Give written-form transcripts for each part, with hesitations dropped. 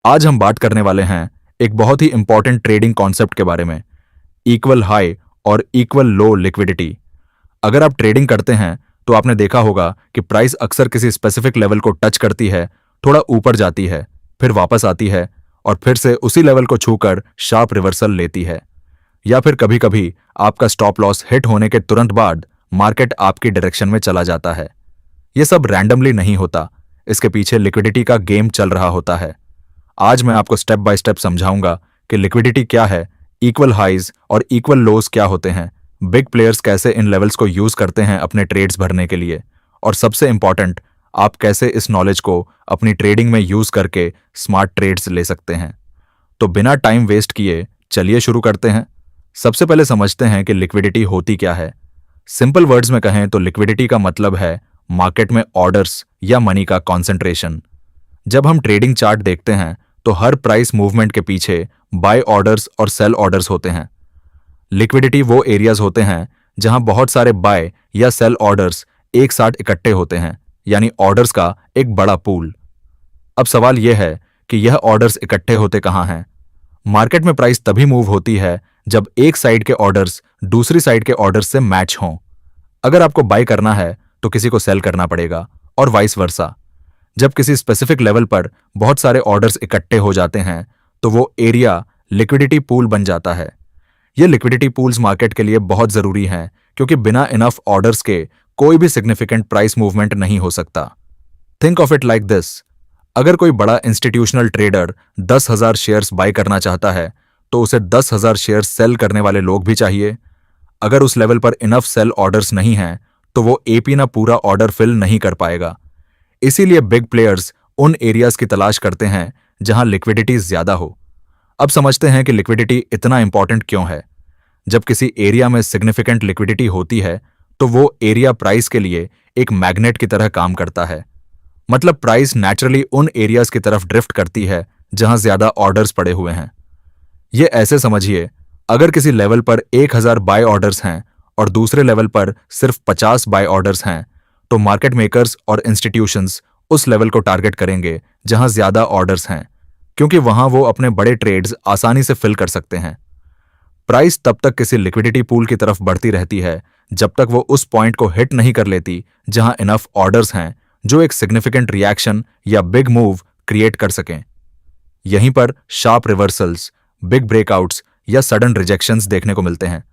आज हम बात करने वाले हैं एक बहुत ही इंपॉर्टेंट ट्रेडिंग कॉन्सेप्ट के बारे में, इक्वल हाई और इक्वल लो लिक्विडिटी। अगर आप ट्रेडिंग करते हैं तो आपने देखा होगा कि प्राइस अक्सर किसी स्पेसिफिक लेवल को टच करती है, थोड़ा ऊपर जाती है, फिर वापस आती है और फिर से उसी लेवल को छूकर शार्प रिवर्सल लेती है। या फिर कभी कभी आपका स्टॉप लॉस हिट होने के तुरंत बाद मार्केट आपकी डायरेक्शन में चला जाता है। यह सब रैंडमली नहीं होता, इसके पीछे लिक्विडिटी का गेम चल रहा होता है। आज मैं आपको स्टेप बाय स्टेप समझाऊंगा कि लिक्विडिटी क्या है, इक्वल हाइज और इक्वल लोज क्या होते हैं, बिग प्लेयर्स कैसे इन लेवल्स को यूज करते हैं अपने ट्रेड्स भरने के लिए, और सबसे इंपॉर्टेंट, आप कैसे इस नॉलेज को अपनी ट्रेडिंग में यूज करके स्मार्ट ट्रेड्स ले सकते हैं। तो बिना टाइम वेस्ट किए चलिए शुरू करते हैं। सबसे पहले समझते हैं कि लिक्विडिटी होती क्या है। सिंपल वर्ड्स में कहें तो लिक्विडिटी का मतलब है मार्केट में ऑर्डर्स या मनी का कॉन्सेंट्रेशन। जब हम ट्रेडिंग चार्ट देखते हैं तो हर प्राइस मूवमेंट के पीछे बाय ऑर्डर्स और सेल ऑर्डर्स होते हैं। लिक्विडिटी वो एरियाज होते हैं जहां बहुत सारे बाय या सेल ऑर्डर्स एक साथ इकट्ठे होते हैं, यानी ऑर्डर्स का एक बड़ा पूल। अब सवाल यह है कि यह ऑर्डर्स इकट्ठे होते कहां हैं। मार्केट में प्राइस तभी मूव होती है जब एक साइड के ऑर्डर्स दूसरी साइड के ऑर्डर्स से मैच हों। अगर आपको बाय करना है तो किसी को सेल करना पड़ेगा और वाइस वर्सा। जब किसी स्पेसिफिक लेवल पर बहुत सारे ऑर्डर्स इकट्ठे हो जाते हैं तो वो एरिया लिक्विडिटी पूल बन जाता है। ये लिक्विडिटी पूल्स मार्केट के लिए बहुत जरूरी हैं क्योंकि बिना इनफ ऑर्डर्स के कोई भी सिग्निफिकेंट प्राइस मूवमेंट नहीं हो सकता। Think of it like this, अगर कोई बड़ा इंस्टीट्यूशनल ट्रेडर 10,000 शेयर्स बाय करना चाहता है तो उसे 10,000 शेयर्स सेल करने वाले लोग भी चाहिए। अगर उस लेवल पर इनफ सेल ऑर्डर्स नहीं हैं तो वो एपी ना पूरा ऑर्डर फिल नहीं कर पाएगा। इसीलिए बिग प्लेयर्स उन एरियाज की तलाश करते हैं जहां लिक्विडिटी ज्यादा हो। अब समझते हैं कि लिक्विडिटी इतना इंपॉर्टेंट क्यों है। जब किसी एरिया में सिग्निफिकेंट लिक्विडिटी होती है तो वो एरिया प्राइस के लिए एक मैग्नेट की तरह काम करता है। मतलब प्राइस नेचुरली उन एरियाज की तरफ ड्रिफ्ट करती है जहां ज्यादा ऑर्डर्स पड़े हुए हैं। ये ऐसे समझिए, अगर किसी लेवल पर 1000 बाय ऑर्डर्स हैं और दूसरे लेवल पर सिर्फ 50 बाय ऑर्डर्स हैं तो मार्केट मेकर्स और इंस्टीट्यूशंस उस लेवल को टारगेट करेंगे जहां ज्यादा ऑर्डर्स हैं, क्योंकि वहां वो अपने बड़े ट्रेड्स आसानी से फिल कर सकते हैं। प्राइस तब तक किसी लिक्विडिटी पूल की तरफ बढ़ती रहती है जब तक वो उस पॉइंट को हिट नहीं कर लेती जहां इनफ ऑर्डर्स हैं जो एक सिग्निफिकेंट रिएक्शन या बिग मूव क्रिएट कर सकें। यहीं पर शार्प रिवर्सल्स, बिग ब्रेकआउट्स या सडन रिजेक्शंस देखने को मिलते हैं।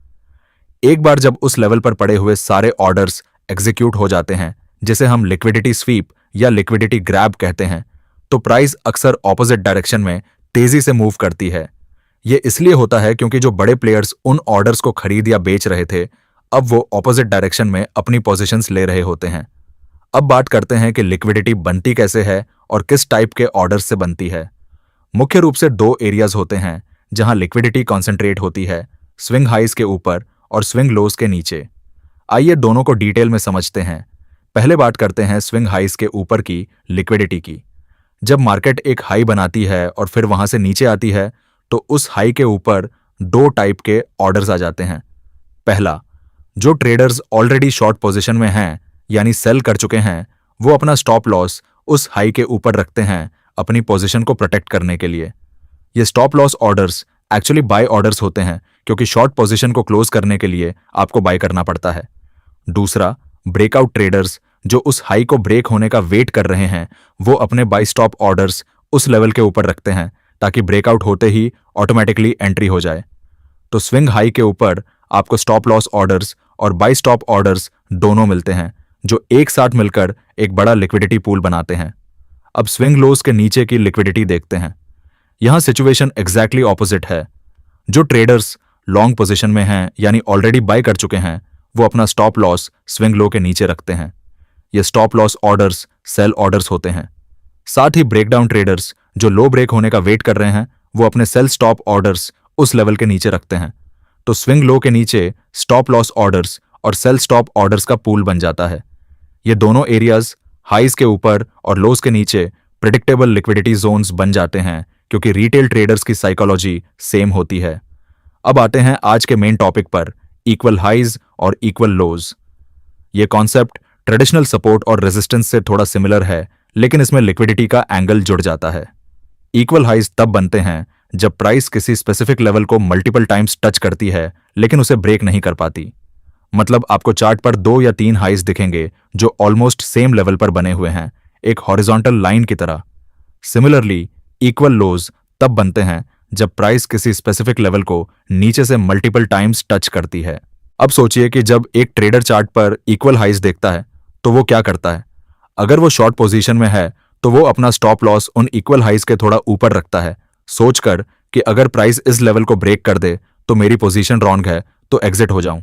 एक बार जब उस लेवल पर पड़े हुए सारे ऑर्डर्स एग्जीक्यूट हो जाते हैं, जिसे हम लिक्विडिटी स्वीप या लिक्विडिटी ग्रैब कहते हैं, तो प्राइस अक्सर ऑपोजिट डायरेक्शन में तेजी से मूव करती है। यह इसलिए होता है क्योंकि जो बड़े प्लेयर्स उन ऑर्डर्स को खरीद या बेच रहे थे, अब वो ऑपोजिट डायरेक्शन में अपनी पोजीशंस ले रहे होते हैं। अब बात करते हैं कि लिक्विडिटी बनती कैसे है और किस टाइप के ऑर्डर्स से बनती है। मुख्य रूप से दो एरियाज होते हैं जहां लिक्विडिटी कॉन्सेंट्रेट होती है, स्विंग हाइज के ऊपर और स्विंग लोज के नीचे। आइए दोनों को डिटेल में समझते हैं। पहले बात करते हैं स्विंग हाइज के ऊपर की लिक्विडिटी की। जब मार्केट एक हाई बनाती है और फिर वहां से नीचे आती है तो उस हाई के ऊपर दो टाइप के ऑर्डर्स आ जाते हैं। पहला, जो ट्रेडर्स ऑलरेडी शॉर्ट पोजीशन में हैं यानी सेल कर चुके हैं, वो अपना स्टॉप लॉस उस हाई के ऊपर रखते हैं अपनी पोजीशन को प्रोटेक्ट करने के लिए। ये stop loss orders actually buy orders होते हैं क्योंकि शॉर्ट पोजीशन को क्लोज करने के लिए आपको बाय करना पड़ता है। दूसरा, ब्रेकआउट ट्रेडर्स जो उस हाई को ब्रेक होने का वेट कर रहे हैं, वो अपने बाय स्टॉप ऑर्डर्स उस लेवल के ऊपर रखते हैं ताकि ब्रेकआउट होते ही ऑटोमेटिकली एंट्री हो जाए। तो स्विंग हाई के ऊपर आपको स्टॉप लॉस ऑर्डर्स और बाय स्टॉप ऑर्डर्स दोनों मिलते हैं जो एक साथ मिलकर एक बड़ा लिक्विडिटी पूल बनाते हैं। अब स्विंग लोज के नीचे की लिक्विडिटी देखते हैं। यहां सिचुएशन एग्जैक्टली ऑपोजिट है। जो ट्रेडर्स लॉन्ग पोजीशन में हैं यानी ऑलरेडी बाय कर चुके हैं, वो अपना स्टॉप लॉस स्विंग लो के नीचे रखते हैं। ये stop loss orders sell orders होते हैं। साथ ही ब्रेकडाउन ट्रेडर्स जो लो ब्रेक होने का वेट कर रहे हैं, वो अपने सेल स्टॉप ऑर्डर्स उस लेवल के नीचे रखते हैं। तो स्विंग लो के नीचे स्टॉप लॉस ऑर्डर्स और सेल स्टॉप ऑर्डर्स का पूल बन जाता है। ये दोनों एरियाज हाइज के ऊपर और लोज के नीचे प्रेडिक्टेबल लिक्विडिटी जोन्स बन जाते हैं क्योंकि रिटेल ट्रेडर्स की साइकोलॉजी सेम होती है। अब आते हैं आज के मेन टॉपिक पर, इक्वल हाइज और इक्वल लोज। ये कॉन्सेप्ट ट्रेडिशनल सपोर्ट और रेजिस्टेंस से थोड़ा सिमिलर है, लेकिन इसमें लिक्विडिटी का एंगल जुड़ जाता है। इक्वल हाइज तब बनते हैं जब प्राइस किसी स्पेसिफिक लेवल को मल्टीपल टाइम्स टच करती है लेकिन उसे ब्रेक नहीं कर पाती। मतलब आपको चार्ट पर 2 या 3 हाइज दिखेंगे जो ऑलमोस्ट सेम लेवल पर बने हुए हैं, एक हॉरिजॉन्टल लाइन की तरह। सिमिलरली इक्वल लोज तब बनते हैं जब प्राइस किसी स्पेसिफिक लेवल को नीचे से मल्टीपल टाइम्स टच करती है। अब सोचिए कि जब एक ट्रेडर चार्ट पर इक्वल हाइज देखता है तो वो क्या करता है। अगर वो शॉर्ट पोजीशन में है तो वो अपना स्टॉप लॉस उन इक्वल हाइज के थोड़ा ऊपर रखता है, सोचकर कि अगर प्राइस इस लेवल को ब्रेक कर दे तो मेरी पोजीशन रॉन्ग है तो एग्जिट हो जाऊं।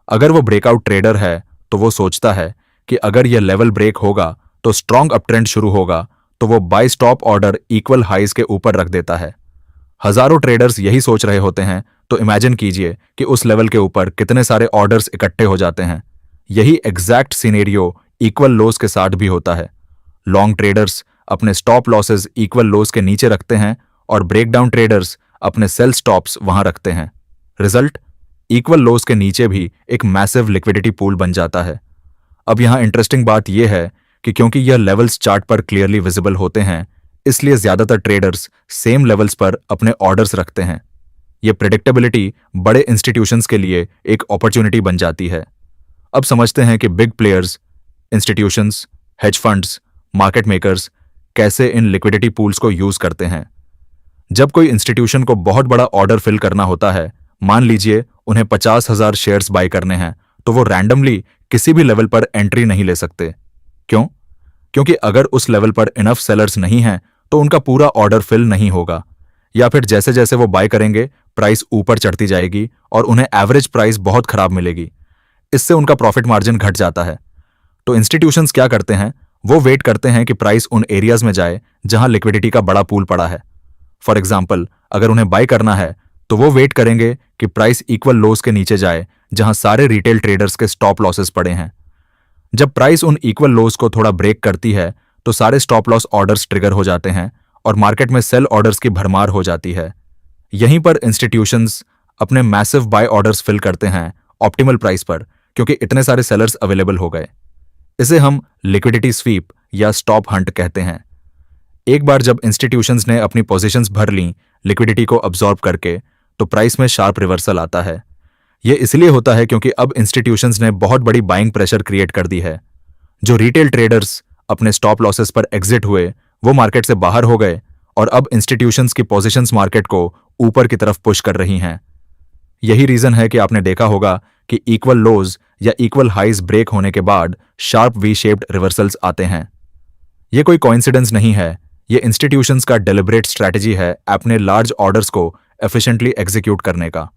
अगर वो ब्रेकआउट ट्रेडर है तो वो सोचता है कि अगर यह लेवल ब्रेक होगा तो स्ट्रॉन्ग अपट्रेंड शुरू होगा, तो वो buy stop order equal highs के ऊपर रख देता है। हजारों ट्रेडर्स यही सोच रहे होते हैं, तो इमेजिन कीजिए कि उस लेवल के ऊपर कितने सारे ऑर्डर्स इकट्ठे हो जाते हैं। यही एग्जैक्ट सिनेरियो इक्वल लोस के साथ भी होता है। लॉन्ग ट्रेडर्स अपने स्टॉप लॉसेस इक्वल लोस के नीचे रखते हैं और ब्रेकडाउन ट्रेडर्स अपने सेल स्टॉप्स वहां रखते हैं। रिजल्ट, इक्वल लोस के नीचे भी एक मैसिव लिक्विडिटी पूल बन जाता है। अब यहां इंटरेस्टिंग बात यह है कि क्योंकि यह लेवल्स चार्ट पर क्लियरली विजिबल होते हैं, इसलिए ज्यादातर ट्रेडर्स सेम लेवल्स पर अपने ऑर्डर्स रखते हैं। यह प्रेडिक्टेबिलिटी बड़े इंस्टीट्यूशंस के लिए एक अपॉर्चुनिटी बन जाती है। अब समझते हैं कि big players, institutions, hedge funds, market makers कैसे इन लिक्विडिटी पूल्स को यूज करते हैं। जब कोई इंस्टीट्यूशन को बहुत बड़ा ऑर्डर फिल करना होता है, मान लीजिए उन्हें 50,000 शेयर्स बाय करने हैं, तो वो रैंडमली किसी भी लेवल पर एंट्री नहीं ले सकते। क्यों? क्योंकि अगर उस लेवल पर इनफ सेलर्स नहीं हैं तो उनका पूरा ऑर्डर फिल नहीं होगा, या फिर जैसे जैसे वो बाय करेंगे प्राइस ऊपर चढ़ती जाएगी और उन्हें एवरेज प्राइस बहुत खराब मिलेगी। इससे उनका प्रॉफिट मार्जिन घट जाता है। तो इंस्टीट्यूशंस क्या करते हैं, वो वेट करते हैं कि प्राइस उन एरियाज में जाए जहां लिक्विडिटी का बड़ा पूल पड़ा है। फॉर एग्जाम्पल, अगर उन्हें बाय करना है तो वो वेट करेंगे कि प्राइस इक्वल लोस के नीचे जाए जहां सारे रिटेल ट्रेडर्स के स्टॉप लॉसेस पड़े हैं। जब प्राइस उन इक्वल लोस को थोड़ा ब्रेक करती है तो सारे स्टॉप लॉस ऑर्डर्स ट्रिगर हो जाते हैं और मार्केट में सेल ऑर्डर्स की भरमार हो जाती है। यहीं पर इंस्टीट्यूशंस अपने मैसिव बाय ऑर्डर्स फिल करते हैं ऑप्टिमल प्राइस पर, क्योंकि इतने सारे सेलर्स अवेलेबल हो गए। इसे हम लिक्विडिटी स्वीप या स्टॉप हंट कहते हैं। एक बार जब इंस्टीट्यूशंस ने अपनी पोजीशंस भर लीं लिक्विडिटी को अब्सॉर्ब करके, तो प्राइस में शार्प रिवर्सल आता है। यह इसलिए होता है क्योंकि अब इंस्टीट्यूशंस ने बहुत बड़ी बाइंग प्रेशर क्रिएट कर दी है। जो रिटेल ट्रेडर्स अपने स्टॉप लॉसेस पर एग्जिट हुए वो मार्केट से बाहर हो गए और अब इंस्टीट्यूशंस की पोजीशंस मार्केट को ऊपर की तरफ पुश कर रही हैं। यही रीजन है कि आपने देखा होगा कि इक्वल लोज या इक्वल हाइज ब्रेक होने के बाद शार्प वी शेप्ड रिवर्सल्स आते हैं। यह कोई कोइंसिडेंस नहीं है, यह इंस्टीट्यूशंस का डेलिब्रेट स्ट्रैटेजी है अपने लार्ज ऑर्डर्स को एफिशिएंटली एग्जीक्यूट करने का।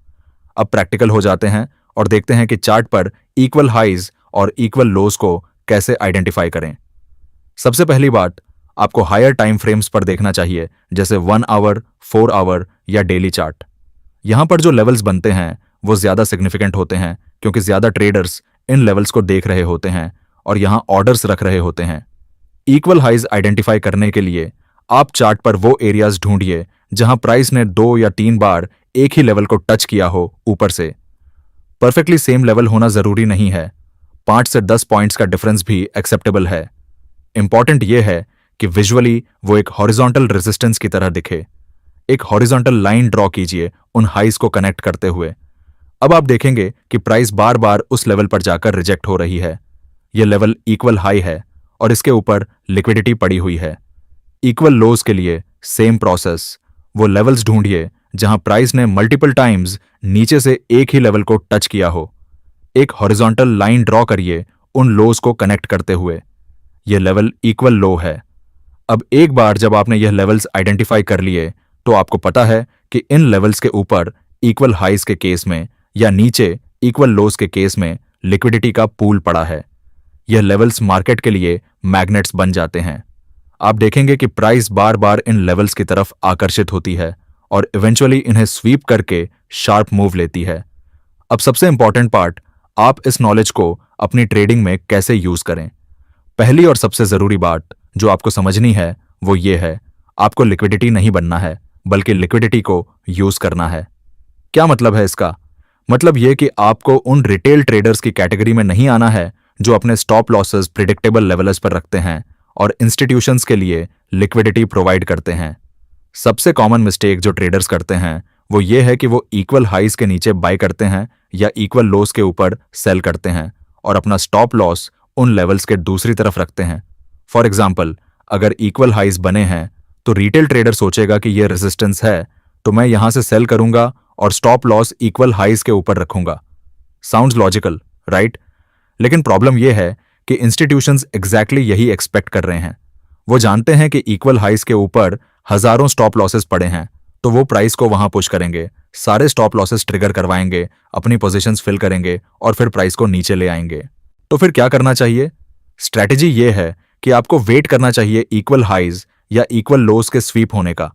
अब प्रैक्टिकल हो जाते हैं और देखते हैं कि चार्ट पर इक्वल हाइज और इक्वल लोज को कैसे आइडेंटिफाई करें। सबसे पहली बात, आपको हायर टाइम फ्रेम्स पर देखना चाहिए, जैसे 1 आवर, 4 आवर या डेली चार्ट। यहां पर जो लेवल्स बनते हैं वो ज्यादा सिग्निफिकेंट होते हैं क्योंकि ज्यादा ट्रेडर्स इन लेवल्स को देख रहे होते हैं और यहां ऑर्डर्स रख रहे होते हैं। इक्वल हाइज आइडेंटिफाई करने के लिए आप चार्ट पर वो एरियाज ढूंढिए जहां प्राइस ने 2 या 3 बार एक ही लेवल को टच किया हो ऊपर से। परफेक्टली सेम लेवल होना जरूरी नहीं है, 5 से 10 पॉइंट्स का डिफरेंस भी एक्सेप्टेबल है। इंपॉर्टेंट यह है कि विजुअली वो एक हॉरिजॉन्टल रेजिस्टेंस की तरह दिखे। एक हॉरिजॉन्टल लाइन ड्रॉ कीजिए उन हाइज को कनेक्ट करते हुए। अब आप देखेंगे कि प्राइस बार बार उस लेवल पर जाकर रिजेक्ट हो रही है। यह लेवल इक्वल हाई है और इसके ऊपर लिक्विडिटी पड़ी हुई है। इक्वल लोज के लिए सेम प्रोसेस, वो लेवल्स ढूंढिए जहां प्राइस ने मल्टीपल टाइम्स नीचे से एक ही लेवल को टच किया हो। एक हॉरिजॉन्टल लाइन ड्रॉ करिए उन लोज को कनेक्ट करते हुए। यह लेवल इक्वल लो है। अब एक बार जब आपने यह लेवल्स आइडेंटिफाई कर लिए तो आपको पता है कि इन लेवल्स के ऊपर इक्वल हाइज के केस में या नीचे इक्वल लोज के केस में लिक्विडिटी का पूल पड़ा है। यह लेवल्स मार्केट के लिए मैग्नेट्स बन जाते हैं। आप देखेंगे कि प्राइस बार बार इन लेवल्स की तरफ आकर्षित होती है और इवेंचुअली इन्हें स्वीप करके शार्प मूव लेती है। अब सबसे इंपॉर्टेंट पार्ट, आप इस नॉलेज को अपनी ट्रेडिंग में कैसे यूज करें। पहली और सबसे जरूरी बात जो आपको समझनी है वो ये है, आपको लिक्विडिटी नहीं बनना है बल्कि लिक्विडिटी को यूज करना है। क्या मतलब है इसका? मतलब यह कि आपको उन रिटेल ट्रेडर्स की कैटेगरी में नहीं आना है जो अपने स्टॉप लॉसेस प्रिडिक्टेबल लेवल्स पर रखते हैं और इंस्टीट्यूशंस के लिए लिक्विडिटी प्रोवाइड करते हैं। सबसे कॉमन मिस्टेक जो ट्रेडर्स करते हैं वो ये है कि वो इक्वल हाइज के नीचे बाय करते हैं या इक्वल लोस के ऊपर सेल करते हैं और अपना स्टॉप लॉस उन लेवल्स के दूसरी तरफ रखते हैं। फॉर एग्जाम्पल, अगर इक्वल हाइज बने हैं तो रिटेल ट्रेडर सोचेगा कि ये रेजिस्टेंस है तो मैं यहां से सेल करूंगा और स्टॉप लॉस इक्वल हाइज के ऊपर रखूंगा। Sounds logical, right? लेकिन प्रॉब्लम यह है कि इंस्टीट्यूशंस एग्जैक्टली यही एक्सपेक्ट कर रहे हैं। वो जानते हैं कि इक्वल हाइज के ऊपर हजारों स्टॉप लॉसेस पड़े हैं तो वो प्राइस को वहां पुश करेंगे, सारे स्टॉप लॉसेस ट्रिगर करवाएंगे, अपनी पोजीशंस फिल करेंगे और फिर प्राइस को नीचे ले आएंगे। तो फिर क्या करना चाहिए? स्ट्रैटेजी ये है कि आपको वेट करना चाहिए इक्वल हाइज या इक्वल लोस के स्वीप होने का।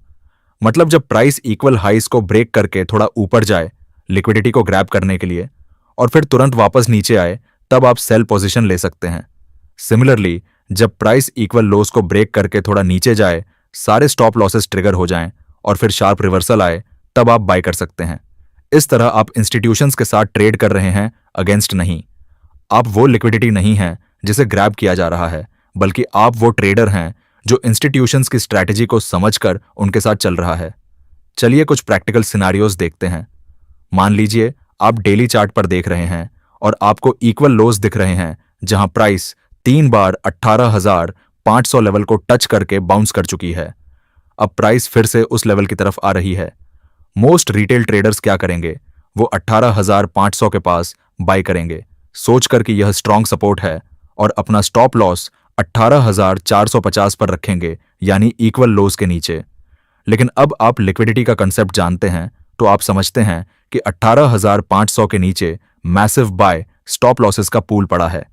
मतलब जब प्राइस इक्वल हाइज को ब्रेक करके थोड़ा ऊपर जाए लिक्विडिटी को ग्रैब करने के लिए और फिर तुरंत वापस नीचे आए, तब आप सेल पोजीशन ले सकते हैं। सिमिलरली, जब प्राइस इक्वल लोस को ब्रेक करके थोड़ा नीचे जाए, सारे स्टॉप लॉसेस ट्रिगर हो जाएं और फिर शार्प रिवर्सल आए, तब आप बाय कर सकते हैं। इस तरह आप इंस्टीट्यूशंस के साथ ट्रेड कर रहे हैं, अगेंस्ट नहीं। आप वो लिक्विडिटी नहीं हैं जिसे ग्रैब किया जा रहा है, बल्कि आप वो ट्रेडर हैं जो इंस्टीट्यूशंस की स्ट्रैटेजी को समझकर उनके साथ चल रहा है। चलिए कुछ प्रैक्टिकल सिनारियोज देखते हैं। मान लीजिए आप डेली चार्ट पर देख रहे हैं और आपको इक्वल लोस दिख रहे हैं जहां प्राइस 3 बार 18,500 लेवल को टच करके बाउंस कर चुकी है। अब प्राइस फिर से उस लेवल की तरफ आ रही है। मोस्ट रिटेल ट्रेडर्स क्या करेंगे? वो 18,500 के पास बाय करेंगे, सोचकर कि यह स्ट्रॉन्ग सपोर्ट है, और अपना स्टॉप लॉस 18,450 पर रखेंगे, यानी इक्वल लोस के नीचे। लेकिन अब आप लिक्विडिटी का कंसेप्ट जानते हैं तो आप समझते हैं कि 18,500 के नीचे मैसिव बाय स्टॉप लॉसेस का पूल पड़ा है।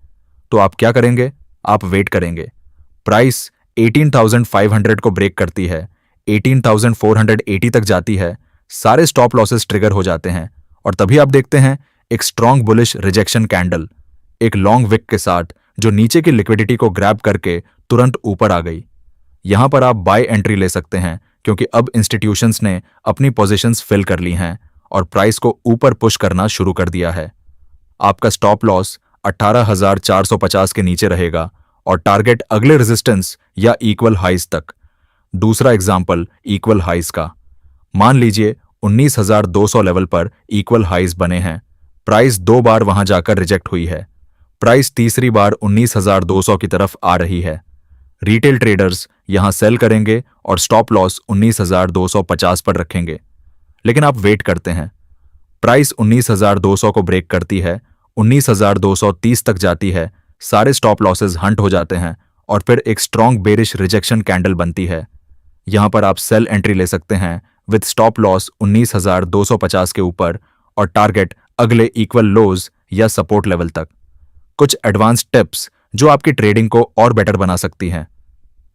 तो आप क्या करेंगे? आप वेट करेंगे। प्राइस 18,500 को ब्रेक करती है, 18,480 तक जाती है, सारे स्टॉप लॉसेस ट्रिगर हो जाते हैं और तभी आप देखते हैं एक स्ट्रॉन्ग बुलिश रिजेक्शन कैंडल, एक लॉन्ग विक के साथ, जो नीचे की लिक्विडिटी को ग्रैब करके तुरंत ऊपर आ गई। यहां पर आप बाय एंट्री ले सकते हैं क्योंकि अब इंस्टीट्यूशंस ने अपनी पोजीशंस फिल कर ली हैं और प्राइस को ऊपर पुश करना शुरू कर दिया है। आपका स्टॉप लॉस 18,450 के नीचे रहेगा और टारगेट अगले रेजिस्टेंस या इक्वल हाइज तक। दूसरा एग्जांपल इक्वल हाइज का। मान लीजिए 19,200 लेवल पर इक्वल हाइज बने हैं। प्राइस 2 बार वहां जाकर रिजेक्ट हुई है। प्राइस तीसरी बार 19,200 की तरफ आ रही है। रिटेल ट्रेडर्स यहां सेल करेंगे और स्टॉप लॉस 19,250 पर रखेंगे। लेकिन आप वेट करते हैं। प्राइस 19,200 को ब्रेक करती है, 19,230 तक जाती है, सारे स्टॉप लॉसेस हंट हो जाते हैं और फिर एक स्ट्रॉन्ग बेरिश रिजेक्शन कैंडल बनती है। यहां पर आप सेल एंट्री ले सकते हैं विद स्टॉप लॉस 19,250 के ऊपर और टारगेट अगले इक्वल लोज या सपोर्ट लेवल तक। कुछ एडवांस टिप्स जो आपकी ट्रेडिंग को और बेटर बना सकती हैं।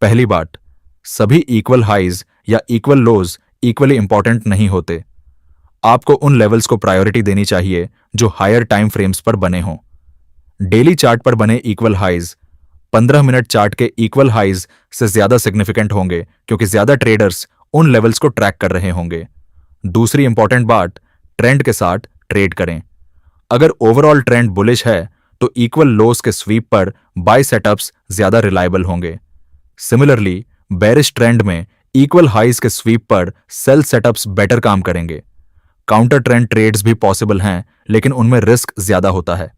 पहली बात, सभी इक्वल हाइज या इक्वल लोज इक्वली इंपॉर्टेंट नहीं होते। आपको उन लेवल्स को प्रायोरिटी देनी चाहिए जो हायर टाइम फ्रेम्स पर बने हों। डेली चार्ट पर बने इक्वल हाइज 15 मिनट चार्ट के इक्वल हाइज से ज्यादा सिग्निफिकेंट होंगे क्योंकि ज्यादा ट्रेडर्स उन लेवल्स को ट्रैक कर रहे होंगे। दूसरी इंपॉर्टेंट बात, ट्रेंड के साथ ट्रेड करें। अगर ओवरऑल ट्रेंड बुलिश है तो इक्वल लोस के स्वीप पर बाय सेटअप्स ज्यादा रिलायबल होंगे। सिमिलरली, बेरिश ट्रेंड में इक्वल हाइज के स्वीप पर सेल सेटअप्स बेटर काम करेंगे। काउंटर ट्रेंड ट्रेड्स भी पॉसिबल हैं, लेकिन उनमें रिस्क ज्यादा होता है।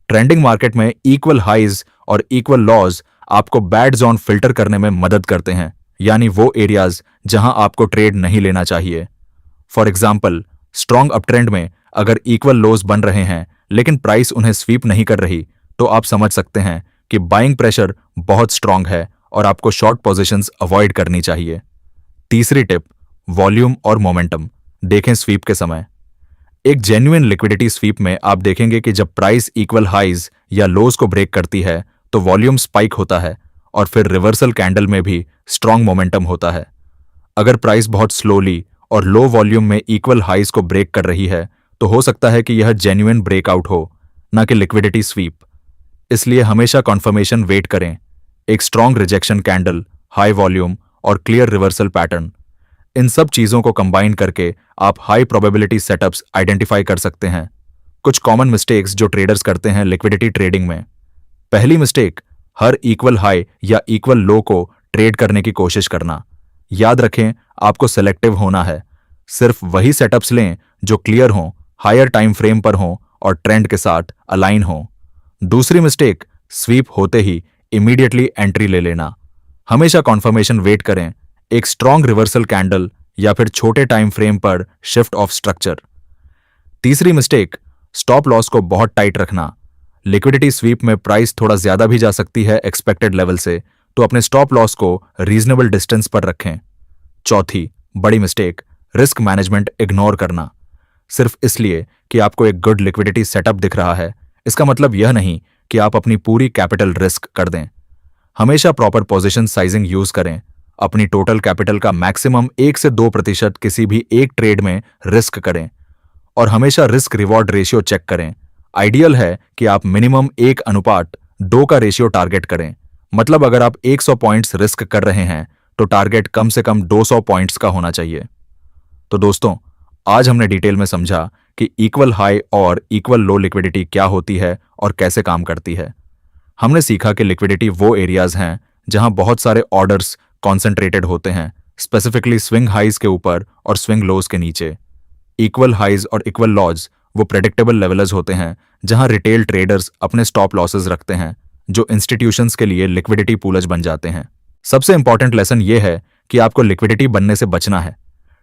ट्रेंडिंग मार्केट में इक्वल हाइज और इक्वल लॉज आपको बैड जोन फिल्टर करने में मदद करते हैं, यानी वो एरियाज जहां आपको ट्रेड नहीं लेना चाहिए। फॉर एग्जाम्पल, स्ट्रॉन्ग अपट्रेंड में अगर इक्वल लोज बन रहे हैं लेकिन प्राइस उन्हें स्वीप नहीं कर रही, तो आप समझ सकते हैं कि बाइंग प्रेशर बहुत स्ट्रॉन्ग है और आपको शॉर्ट पोजीशंस अवॉइड करनी चाहिए। तीसरी टिप, वॉल्यूम और मोमेंटम देखें स्वीप के समय। एक जेन्युइन लिक्विडिटी स्वीप में आप देखेंगे कि जब प्राइस इक्वल हाइज या लोज को ब्रेक करती है तो वॉल्यूम स्पाइक होता है और फिर रिवर्सल कैंडल में भी स्ट्रॉन्ग मोमेंटम होता है। अगर प्राइस बहुत स्लोली और लो वॉल्यूम में इक्वल हाइज को ब्रेक कर रही है तो हो सकता है कि यह जेन्युइन ब्रेकआउट हो, ना कि लिक्विडिटी स्वीप। इसलिए हमेशा कॉन्फर्मेशन वेट करें। एक strong rejection candle, high volume और क्लियर रिवर्सल पैटर्न, इन सब चीजों को कंबाइन करके आप हाई प्रोबेबिलिटी सेटअप्स आइडेंटिफाई कर सकते हैं। कुछ कॉमन मिस्टेक्स जो ट्रेडर्स करते हैं लिक्विडिटी ट्रेडिंग में। पहली मिस्टेक, हर इक्वल हाई या इक्वल लो को ट्रेड करने की कोशिश करना। याद रखें, आपको सेलेक्टिव होना है। सिर्फ वही सेटअप्स लें जो क्लियर हों, हायर टाइम फ्रेम पर हों और ट्रेंड के साथ अलाइन हों। दूसरी मिस्टेक, स्वीप होते ही इमीडिएटली एंट्री ले लेना। हमेशा कॉन्फर्मेशन वेट करें, एक स्ट्रॉन्ग रिवर्सल कैंडल या फिर छोटे टाइम फ्रेम पर शिफ्ट ऑफ स्ट्रक्चर। तीसरी मिस्टेक, स्टॉप लॉस को बहुत टाइट रखना। लिक्विडिटी स्वीप में प्राइस थोड़ा ज्यादा भी जा सकती है एक्सपेक्टेड लेवल से, तो अपने स्टॉप लॉस को रीजनेबल डिस्टेंस पर रखें। चौथी बड़ी मिस्टेक, रिस्क मैनेजमेंट इग्नोर करना। सिर्फ इसलिए कि आपको एक गुड लिक्विडिटी सेटअप दिख रहा है, इसका मतलब यह नहीं कि आप अपनी पूरी कैपिटल रिस्क कर दें। हमेशा प्रॉपर पोजीशन साइजिंग यूज करें। अपनी टोटल कैपिटल का मैक्सिमम 1 से 2% किसी भी एक ट्रेड में रिस्क करें और हमेशा रिस्क रिवॉर्ड रेशियो चेक करें। आइडियल है कि आप मिनिमम 1:2 का रेशियो टारगेट करें। मतलब अगर आप 100 पॉइंट्स रिस्क कर रहे हैं तो टारगेट कम से कम 200 पॉइंट्स का होना चाहिए। तो दोस्तों, आज हमने डिटेल में समझा कि इक्वल हाई और इक्वल लो लिक्विडिटी क्या होती है और कैसे काम करती है। हमने सीखा कि लिक्विडिटी वो एरियाज हैं जहां बहुत सारे ऑर्डर्स कॉन्सेंट्रेटेड होते हैं, स्पेसिफिकली स्विंग हाइज के ऊपर और स्विंग लोज के नीचे। इक्वल हाइज और इक्वल लॉज वो प्रेडिक्टेबल लेवल्स होते हैं जहां रिटेल ट्रेडर्स अपने स्टॉप लॉसेस रखते हैं, जो इंस्टीट्यूशंस के लिए लिक्विडिटी पूलज बन जाते हैं। सबसे इंपॉर्टेंट लेसन ये है कि आपको लिक्विडिटी बनने से बचना है।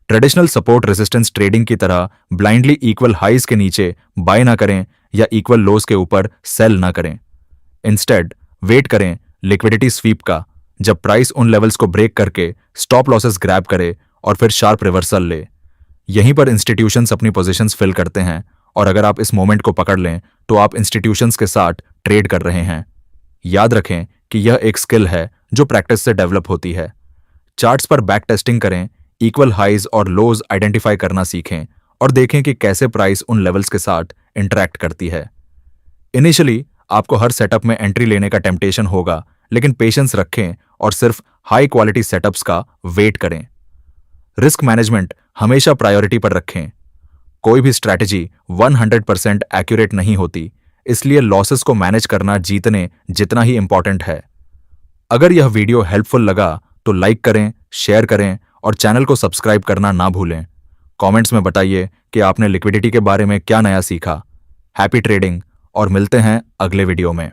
ट्रेडिशनल सपोर्ट रेजिस्टेंस ट्रेडिंग की तरह ब्लाइंडली इक्वल हाइज के नीचे बाय ना करें या इक्वल लोज के ऊपर सेल ना करें। इंस्टेड वेट करें लिक्विडिटी स्वीप का, जब प्राइस उन लेवल्स को ब्रेक करके स्टॉप लॉसेस ग्रैब करे और फिर शार्प रिवर्सल ले। यहीं पर इंस्टीट्यूशंस अपनी पोजीशंस फिल करते हैं और अगर आप इस मोमेंट को पकड़ लें तो आप इंस्टीट्यूशंस के साथ ट्रेड कर रहे हैं। याद रखें कि यह एक स्किल है जो प्रैक्टिस से डेवलप होती है। चार्ट्स पर बैक टेस्टिंग करें, इक्वल हाइज और लोज आइडेंटिफाई करना सीखें और देखें कि कैसे प्राइस उन लेवल्स के साथ इंटरैक्ट करती है। इनिशियली आपको हर सेटअप में एंट्री लेने का टेम्पटेशन होगा, लेकिन पेशेंस रखें और सिर्फ हाई क्वालिटी सेटअप्स का वेट करें। रिस्क मैनेजमेंट हमेशा प्रायोरिटी पर रखें। कोई भी स्ट्रैटेजी 100% एक्यूरेट नहीं होती, इसलिए लॉसेस को मैनेज करना जीतने जितना ही इंपॉर्टेंट है। अगर यह वीडियो हेल्पफुल लगा तो लाइक करें, शेयर करें और चैनल को सब्सक्राइब करना ना भूलें। कमेंट्स में बताइए कि आपने लिक्विडिटी के बारे में क्या नया सीखा। हैप्पी ट्रेडिंग और मिलते हैं अगले वीडियो में।